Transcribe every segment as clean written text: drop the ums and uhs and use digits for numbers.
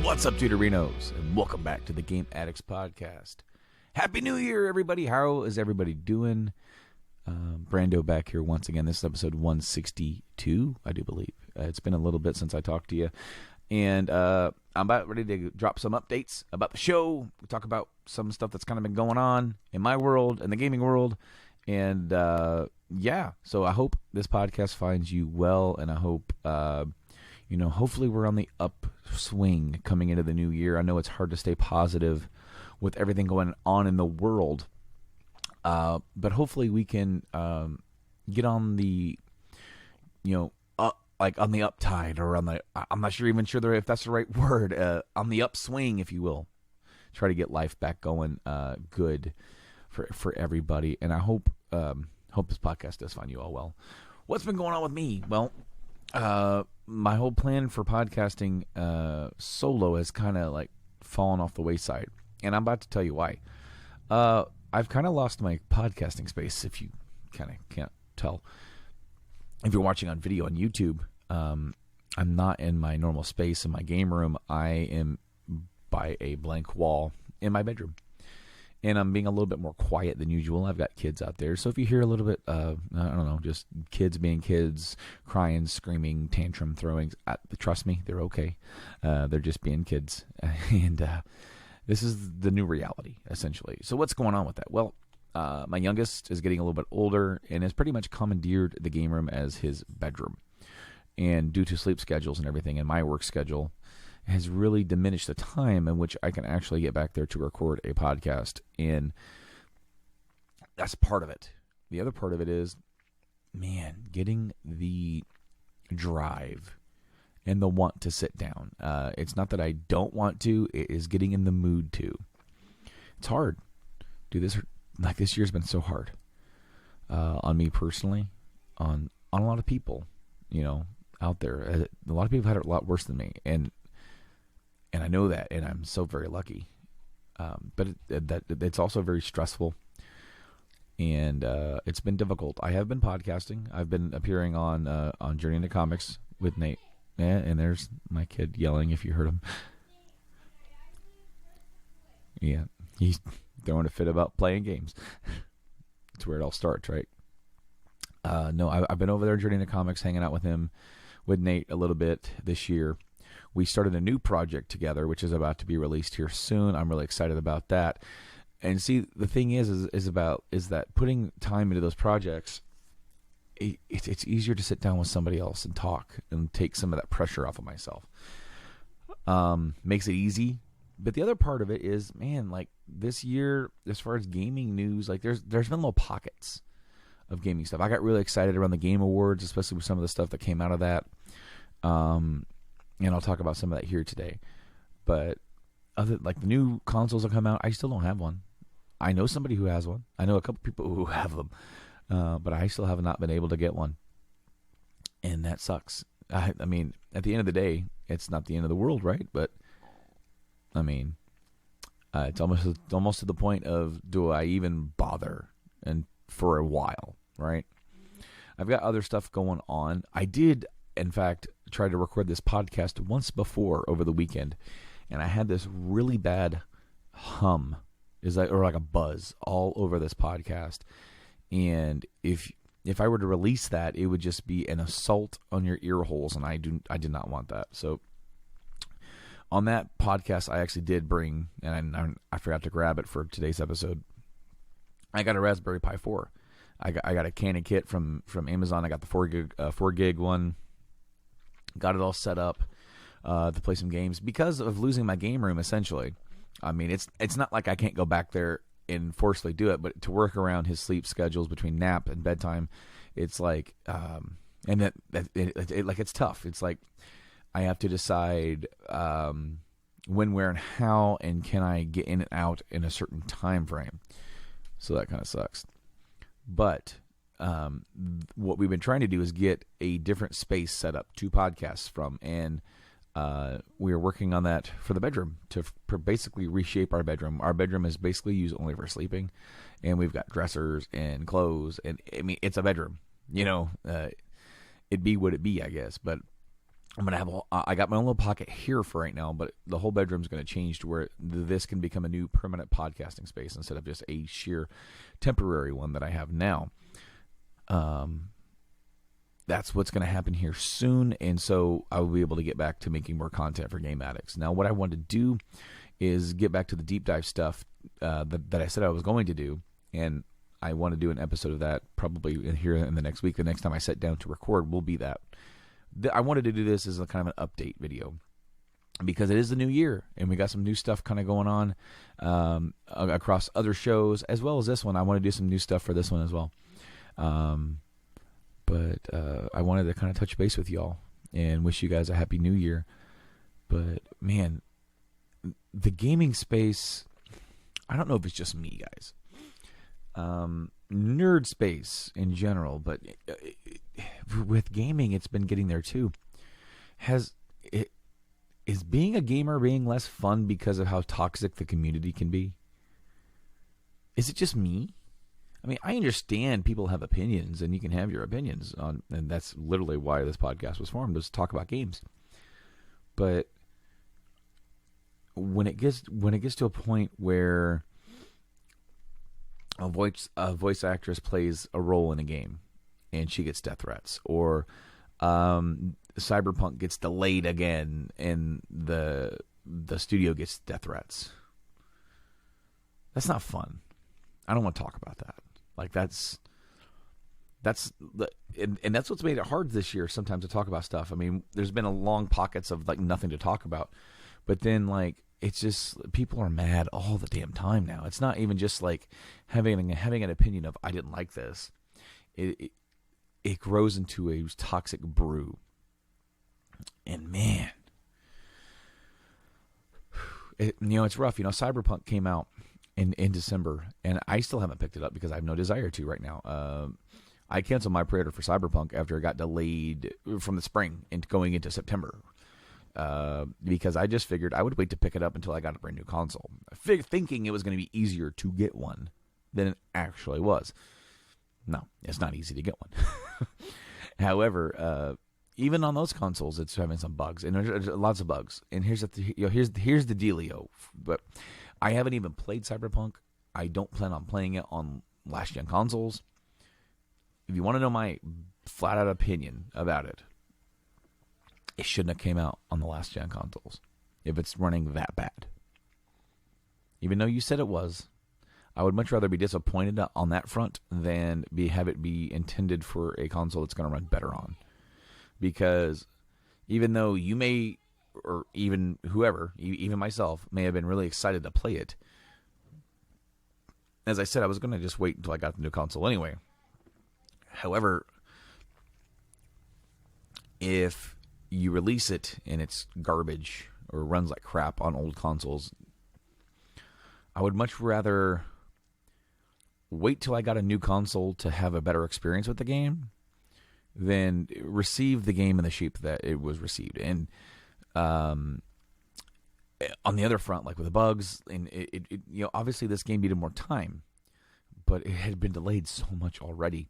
What's up, Tutorinos, and welcome back to the Game Addicts podcast. Happy New Year, everybody. How is everybody doing? Brando back here once again. This is episode 162, I do believe. It's been a little bit since I talked to you. And I'm about ready to drop some updates about the show. We talk about some stuff that's kind of been going on in my world and the gaming world. And so I hope this podcast finds you well, and I hope... hopefully we're on the upswing coming into the new year. I know it's hard to stay positive with everything going on in the world, but hopefully we can get on the, on the uptide, or on the, I'm not sure if that's the right word, on the upswing, if you will. Try to get life back going good for everybody, and I hope this podcast does find you all well. What's been going on with me? Well, my whole plan for podcasting solo has kind of like fallen off the wayside, and I'm about to tell you why. I've kind of lost my podcasting space, if you kind of can't tell. If you're watching on video on YouTube, I'm not in my normal space in my game room. I am by a blank wall in my bedroom. And I'm being a little bit more quiet than usual. I've got kids out there. So if you hear a little bit, just kids being kids, crying, screaming, tantrum throwing, trust me, they're okay. They're just being kids. And this is the new reality, essentially. So what's going on with that? Well, my youngest is getting a little bit older and has pretty much commandeered the game room as his bedroom. And due to sleep schedules and everything and my work schedule, has really diminished the time in which I can actually get back there to record a podcast. And that's part of it. The other part of it is, getting the drive and the want to sit down. It's not that I don't want to, it is getting in the mood to. It's hard. Dude, this year's been so hard. On me personally, on a lot of people, out there. A lot of people have had it a lot worse than me. And I know that, and I'm so very lucky. But it's also very stressful, and it's been difficult. I have been podcasting. I've been appearing on Journey into Comics with Nate. Yeah, and there's my kid yelling if you heard him. Yeah, he's throwing a fit about playing games. That's where it all starts, right? No, I've been over there Journey into Comics, hanging out with him, with Nate a little bit this year. We started a new project together, which is about to be released here soon. I'm really excited about that. And see, the thing is that putting time into those projects, it's easier to sit down with somebody else and talk and take some of that pressure off of myself. Makes it easy. But the other part of it is, this year, as far as gaming news, there's been little pockets of gaming stuff. I got really excited around the Game Awards, especially with some of the stuff that came out of that. And I'll talk about some of that here today. But the new consoles that come out, I still don't have one. I know somebody who has one. I know a couple people who have them. But I still have not been able to get one. And that sucks. At the end of the day, it's not the end of the world, right? But, it's almost to the point of, do I even bother? And for a while, right? I've got other stuff going on. I did, in fact, try to record this podcast once before over the weekend, and I had this really bad hum, or like a buzz all over this podcast. And if I were to release that, it would just be an assault on your ear holes, and I did not want that. So on that podcast, I actually did bring, and I forgot to grab it for today's episode, I got a Raspberry Pi 4. I got a Canon kit from Amazon. I got the 4 gig one. Got it all set up to play some games. Because of losing my game room, essentially, I mean, it's not like I can't go back there and forcefully do it, but to work around his sleep schedules between nap and bedtime, it's like, and it's tough. It's like I have to decide when, where, and how, and can I get in and out in a certain time frame. So that kind of sucks. But what we've been trying to do is get a different space set up to podcasts from, and we are working on that for the bedroom to basically reshape our bedroom. Our bedroom is basically used only for sleeping, and we've got dressers and clothes, and I mean, it's a bedroom. It'd be what it be, I guess. But I'm gonna have I got my own little pocket here for right now, but the whole bedroom's gonna change to where this can become a new permanent podcasting space instead of just a sheer temporary one that I have now. That's what's going to happen here soon, and so I will be able to get back to making more content for Game Addicts. Now, what I want to do is get back to the deep dive stuff that I said I was going to do, and I want to do an episode of that probably here in the next week. The next time I sit down to record will be that. I wanted to do this as a kind of an update video because it is the new year, and we got some new stuff kind of going on across other shows, as well as this one. I want to do some new stuff for this one as well. But I wanted to kind of touch base with y'all and wish you guys a happy new year. But, man, the gaming space, I don't know if it's just me, guys. Nerd space in general, but with gaming, it's been getting there too. Is being a gamer being less fun because of how toxic the community can be? Is it just me? I mean, I understand people have opinions, and you can have your opinions on, and that's literally why this podcast was formed, was to talk about games. But when it gets to a point where a voice actress plays a role in a game, and she gets death threats, or Cyberpunk gets delayed again, and the studio gets death threats, that's not fun. I don't want to talk about that. Like that's what's made it hard this year sometimes to talk about stuff. I mean, there's been a long pockets of like nothing to talk about, but then like it's just people are mad all the damn time now. It's not even just like having an opinion of I didn't like this. It grows into a toxic brew, and man, it's rough. Cyberpunk came out in December, and I still haven't picked it up because I have no desire to right now. I canceled my pre-order for Cyberpunk after it got delayed from the spring into going into September, because I just figured I would wait to pick it up until I got a brand new console, thinking it was going to be easier to get one than it actually was. No, it's not easy to get one. However, even on those consoles, it's having some bugs, and there's lots of bugs. And here's the dealio, but I haven't even played Cyberpunk. I don't plan on playing it on last-gen consoles. If you want to know my flat-out opinion about it, it shouldn't have came out on the last-gen consoles if it's running that bad. Even though you said it was, I would much rather be disappointed on that front than have it be intended for a console that's going to run better on. Because even though you may, or even whoever, even myself, may have been really excited to play it, as I said, I was going to just wait until I got the new console anyway. However, if you release it and it's garbage or runs like crap on old consoles, I would much rather wait till I got a new console to have a better experience with the game than receive the game in the shape that it was received. And on the other front, like with the bugs, and obviously this game needed more time, but it had been delayed so much already,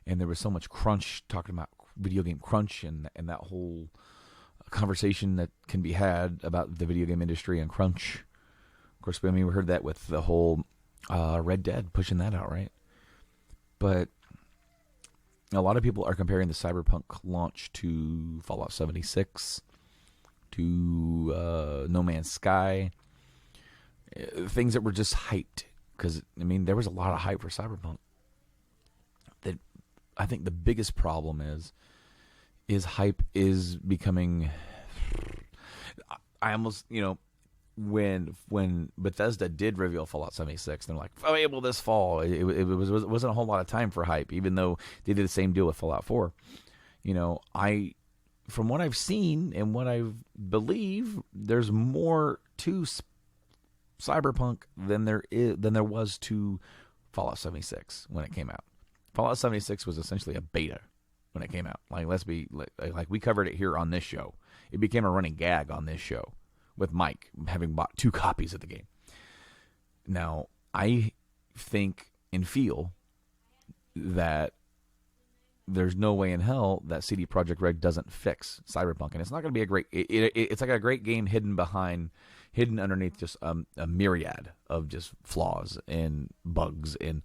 and there was so much crunch, talking about video game crunch and that whole conversation that can be had about the video game industry and crunch. Of course, we heard that with the whole Red Dead pushing that out, right? But a lot of people are comparing the Cyberpunk launch to Fallout 76, to No Man's Sky, things that were just hyped. Because, there was a lot of hype for Cyberpunk. That I think the biggest problem is hype is becoming... I almost, when Bethesda did reveal Fallout 76, they're like, available this fall. Wasn't a whole lot of time for hype, even though they did the same deal with Fallout 4. From what I've seen and what I believe, there's more to Cyberpunk than there was to Fallout 76 when it came out. Fallout 76 was essentially a beta when it came out. Like, we covered it here on this show. It became a running gag on this show, with Mike having bought 2 copies of the game. Now, I think and feel that there's no way in hell that CD Projekt Red doesn't fix Cyberpunk, and it's not going to be a great. It's like a great game hidden underneath just a myriad of just flaws and bugs and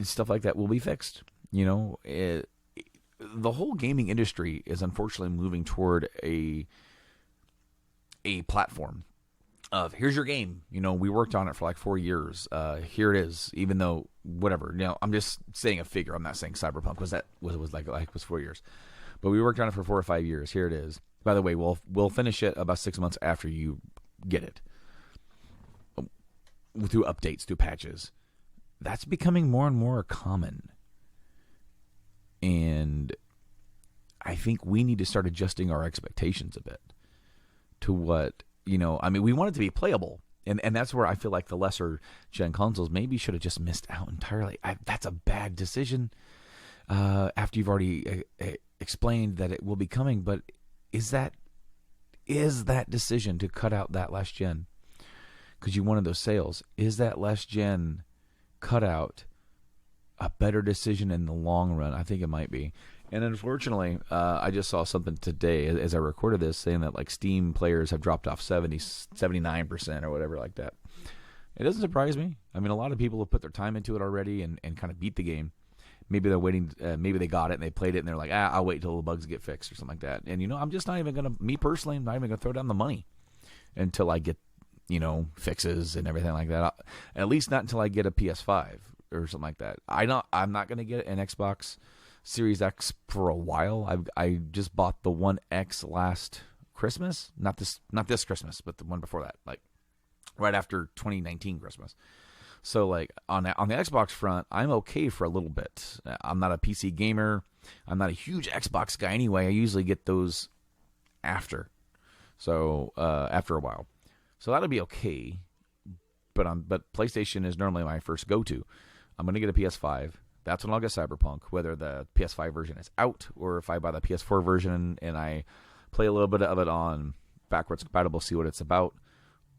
stuff like that will be fixed. The whole gaming industry is unfortunately moving toward a platform of, here's your game. We worked on it for like 4 years. Here it is. Even though whatever. I'm just saying a figure. I'm not saying Cyberpunk was 4 years, but we worked on it for 4 or 5 years. Here it is. By the way, we'll finish it about 6 months after you get it, through updates, through patches. That's becoming more and more common, and I think we need to start adjusting our expectations a bit to what. We want it to be playable. And that's where I feel like the lesser gen consoles maybe should have just missed out entirely. That's a bad decision after you've already explained that it will be coming. But is that decision to cut out that last gen because you wanted those sales, is that last gen cutout a better decision in the long run? I think it might be. And unfortunately, I just saw something today as I recorded this saying that like Steam players have dropped off 79% or whatever like that. It doesn't surprise me. I mean, a lot of people have put their time into it already and kind of beat the game. Maybe they're waiting. Maybe they got it and they played it and they're like, I'll wait until the bugs get fixed or something like that. And, I'm just not even going to, me personally, I'm not even going to throw down the money until I get, fixes and everything like that. At least not until I get a PS5 or something like that. I'm not going to get an Xbox Series X for a while. I just bought the One X last Christmas, not this Christmas, but the one before that, like right after 2019 Christmas. So like on the Xbox front, I'm okay for a little bit. I'm not a PC gamer. I'm not a huge Xbox guy anyway. I usually get those after a while, so that'll be okay. But PlayStation is normally my first go-to. I'm gonna get a PS5. That's when I'll get Cyberpunk, whether the PS5 version is out or if I buy the PS4 version and I play a little bit of it on backwards compatible, see what it's about.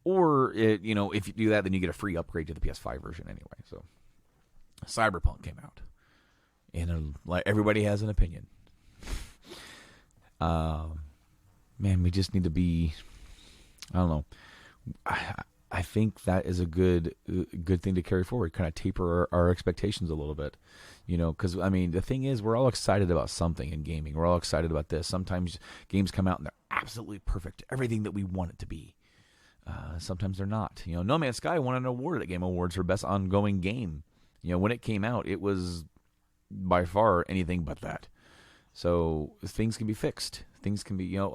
Or, if you do that, then you get a free upgrade to the PS5 version anyway. So, Cyberpunk came out. And like everybody has an opinion. Man, we just need to be, I don't know. I think that is a good thing to carry forward, kind of taper our expectations a little bit, because, the thing is, we're all excited about something in gaming. We're all excited about this. Sometimes games come out and they're absolutely perfect, everything that we want it to be. Sometimes they're not. No Man's Sky won an award at Game Awards for Best Ongoing Game. When it came out, it was by far anything but that. So things can be fixed. Things can be, GTA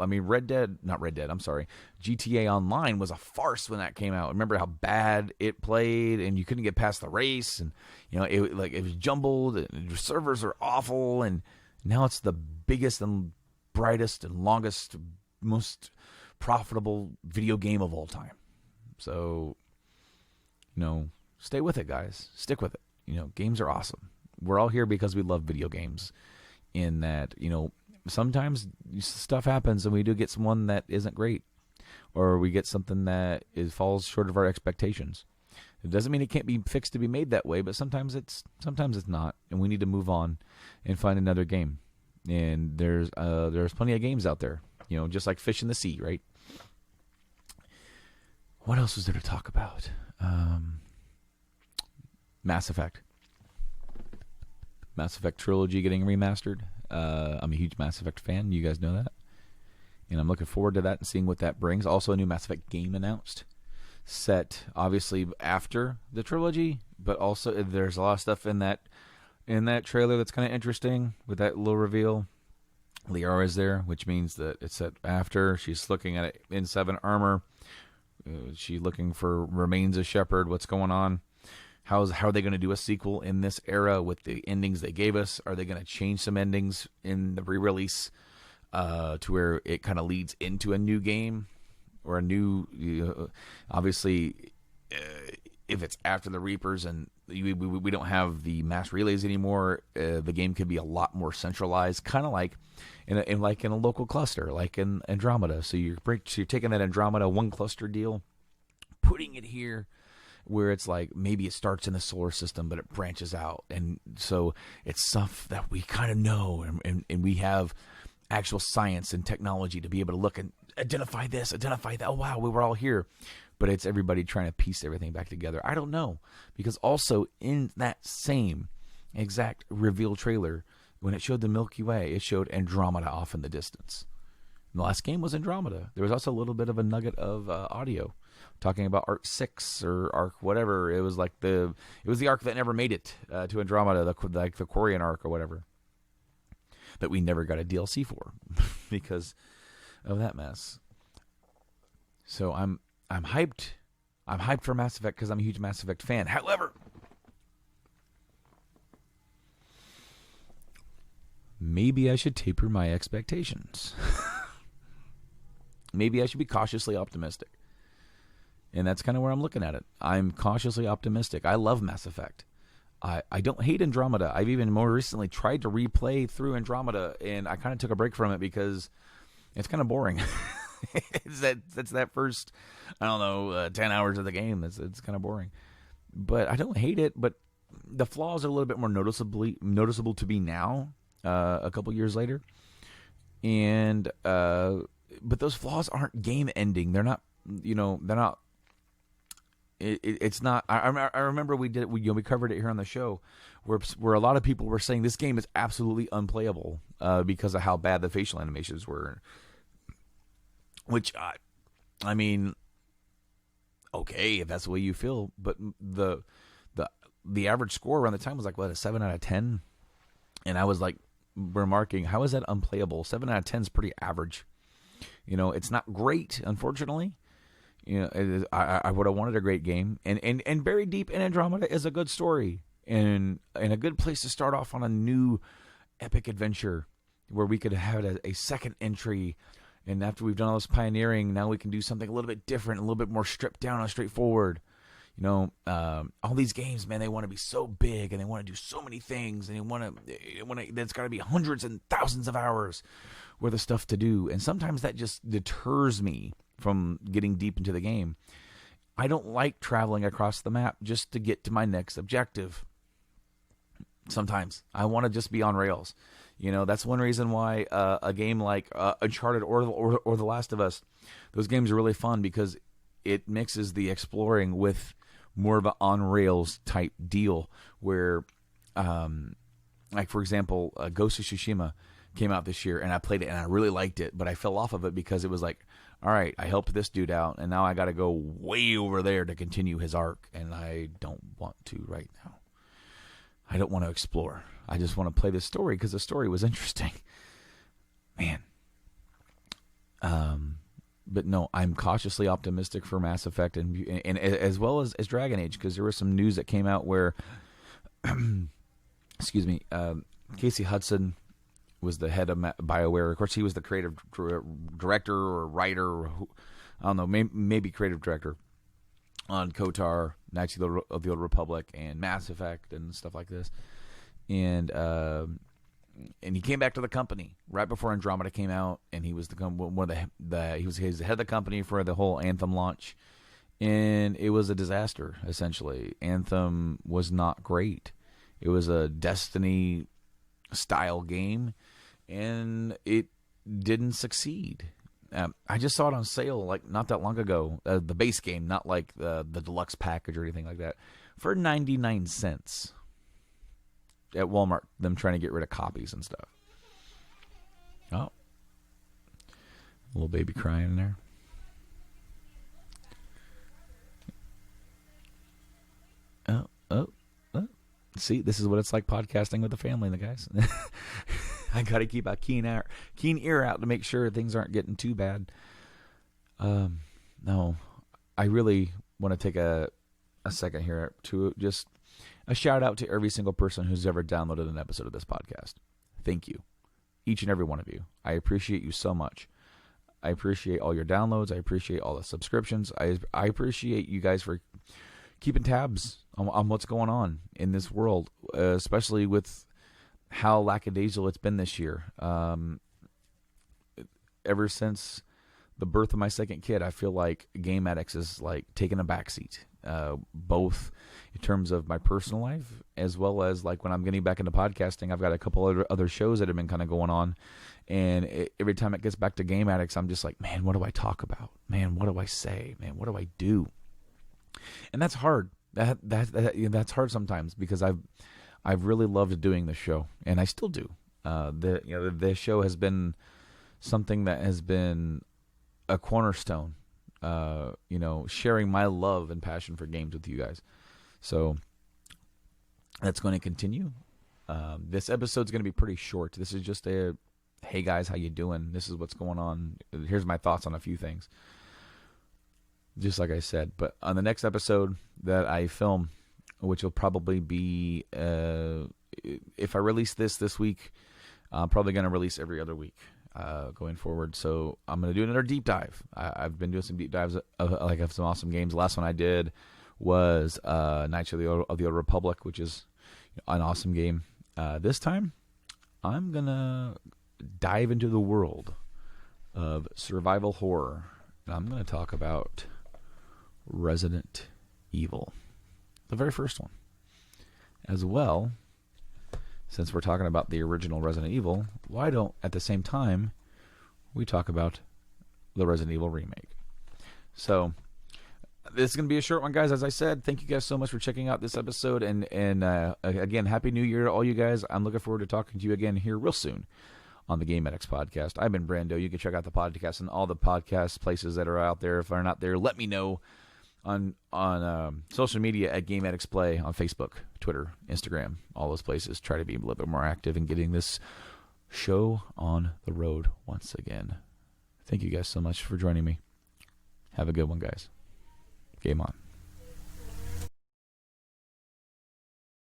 Online was a farce when that came out. Remember how bad it played, and you couldn't get past the race, and it was jumbled, and the servers are awful, and now it's the biggest and brightest and longest, most profitable video game of all time. So, stay with it, guys. Stick with it. Games are awesome. We're all here because we love video games. In that, sometimes stuff happens and we do get someone that isn't great, or we get something that falls short of our expectations. It doesn't mean it can't be fixed to be made that way, but sometimes it's not, and we need to move on and find another game. And there's plenty of games out there, just like fish in the sea, right? What else was there to talk about? Mass Effect Trilogy getting remastered. I'm a huge Mass Effect fan. You guys know that. And I'm looking forward to that and seeing what that brings. Also, a new Mass Effect game announced. Set, obviously, after the trilogy. But also, there's a lot of stuff in that trailer that's kind of interesting with that little reveal. Liara is there, which means that it's set after. She's looking at it in 7 armor. Is she looking for Remains a Shepherd? What's going on? How are they going to do a sequel in this era with the endings they gave us? Are they going to change some endings in the re-release to where it kind of leads into a new game or a new? Obviously, if it's after the Reapers and we don't have the mass relays anymore, the game could be a lot more centralized, kind of like in a local cluster, like in Andromeda. So you're taking that Andromeda one cluster deal, putting it here, where it's like maybe it starts in the solar system, but it branches out, and so it's stuff that we kind of know, and we have actual science and technology to be able to look and identify this, identify that. Oh wow, we were all here. But it's everybody trying to piece everything back together. I don't know. Because also in that same exact reveal trailer, when it showed the Milky Way, it showed Andromeda off in the distance. And the last game was Andromeda. There was also a little bit of a nugget of audio talking about Arc 6 or Arc whatever. It was the arc that never made it to Andromeda, like the Quarian arc or whatever. That we never got a DLC for because of that mess. So I'm hyped. I'm hyped for Mass Effect because I'm a huge Mass Effect fan. However, maybe I should taper my expectations. Maybe I should be cautiously optimistic. And that's kind of where I'm looking at it. I'm cautiously optimistic. I love Mass Effect. I don't hate Andromeda. I've even more recently tried to replay through Andromeda, and I kind of took a break from it because it's kind of boring. That's that first, I don't know, 10 hours of the game. It's kind of boring, but I don't hate it. But the flaws are a little bit more noticeable to me now, a couple years later. And but those flaws aren't game ending. They're not. They're not. It's not. I remember we covered it here on the show, where a lot of people were saying this game is absolutely unplayable because of how bad the facial animations were. Which, I mean, okay, if that's the way you feel, but the average score around the time was like, what, a 7 out of 10? And I was like, remarking, how is that unplayable? 7 out of 10 is pretty average. It's not great, unfortunately. I would have wanted a great game. And buried deep in Andromeda is a good story. And a good place to start off on a new epic adventure where we could have a second entry. And after we've done all this pioneering, now we can do something a little bit different, a little bit more stripped down and straightforward. All these games, man, they want to be so big and they want to do so many things, and they want to. There's got to be hundreds and thousands of hours worth of stuff to do, and sometimes that just deters me from getting deep into the game. I don't like traveling across the map just to get to my next objective. Sometimes I want to just be on rails. That's one reason why a game like Uncharted or The Last of Us, those games are really fun because it mixes the exploring with more of an on-rails type deal where, like, for example, Ghost of Tsushima came out this year, and I played it, and I really liked it, but I fell off of it because it was like, all right, I helped this dude out, and now I got to go way over there to continue his arc, and I don't want to right now. I don't want to explore. I just want to play this story because the story was interesting. Man. But no, I'm cautiously optimistic for Mass Effect and as well as Dragon Age, because there was some news that came out where, excuse me, Casey Hudson was the head of BioWare. Of course, he was the creative director or writer, or I don't know, maybe creative director on KOTOR, Knights of the Old Republic, and Mass Effect and stuff like this. And he came back to the company right before Andromeda came out, and he was he was the head of the company for the whole Anthem launch, and it was a disaster. Essentially, Anthem was not great. It was a Destiny style game, and it didn't succeed. I just saw it on sale like not that long ago. The base game, not like the deluxe package or anything like that, for 99 cents. At Walmart, them trying to get rid of copies and stuff. Oh. Little baby crying in there. Oh. See, this is what it's like podcasting with the family, the guys. I got to keep a keen ear out to make sure things aren't getting too bad. No. I really want to take a second here to just a shout out to every single person who's ever downloaded an episode of this podcast. Thank you. Each and every one of you. I appreciate you so much. I appreciate all your downloads. I appreciate all the subscriptions. I appreciate you guys for keeping tabs on what's going on in this world, especially with how lackadaisical it's been this year. Ever since the birth of my second kid, I feel like Game Addicts is like taking a backseat, both in terms of my personal life as well as like when I'm getting back into podcasting. I've got a couple other shows that have been kind of going on, and every time it gets back to Game Addicts, I'm just like, man, what do I talk about? Man, what do I say? Man, what do I do? And that's hard. That's hard sometimes because I've really loved doing the show, and I still do. The show has been something that has been a cornerstone, sharing my love and passion for games with you guys. So that's going to continue. This episode's going to be pretty short. This is just a, hey guys, how you doing? This is what's going on. Here's my thoughts on a few things. Just like I said. But on the next episode that I film, which will probably be, if I release this week, I'm probably going to release every other week going forward. So I'm going to do another deep dive. I've been doing some deep dives of some awesome games. The last one I did was Knights of the Old Republic, which is an awesome game. This time, I'm going to dive into the world of survival horror. And I'm going to talk about Resident Evil, the very first one. As well, since we're talking about the original Resident Evil, why don't, at the same time, we talk about the Resident Evil remake? So, this is going to be a short one, guys. As I said, thank you guys so much for checking out this episode. And again, Happy New Year to all you guys. I'm looking forward to talking to you again here real soon on the Game Addicts podcast. I've been Brando. You can check out the podcast and all the podcast places that are out there. If they're not there, let me know on social media at Game Addicts Play on Facebook, Twitter, Instagram, all those places. Try to be a little bit more active in getting this show on the road once again. Thank you guys so much for joining me. Have a good one, guys. Game on.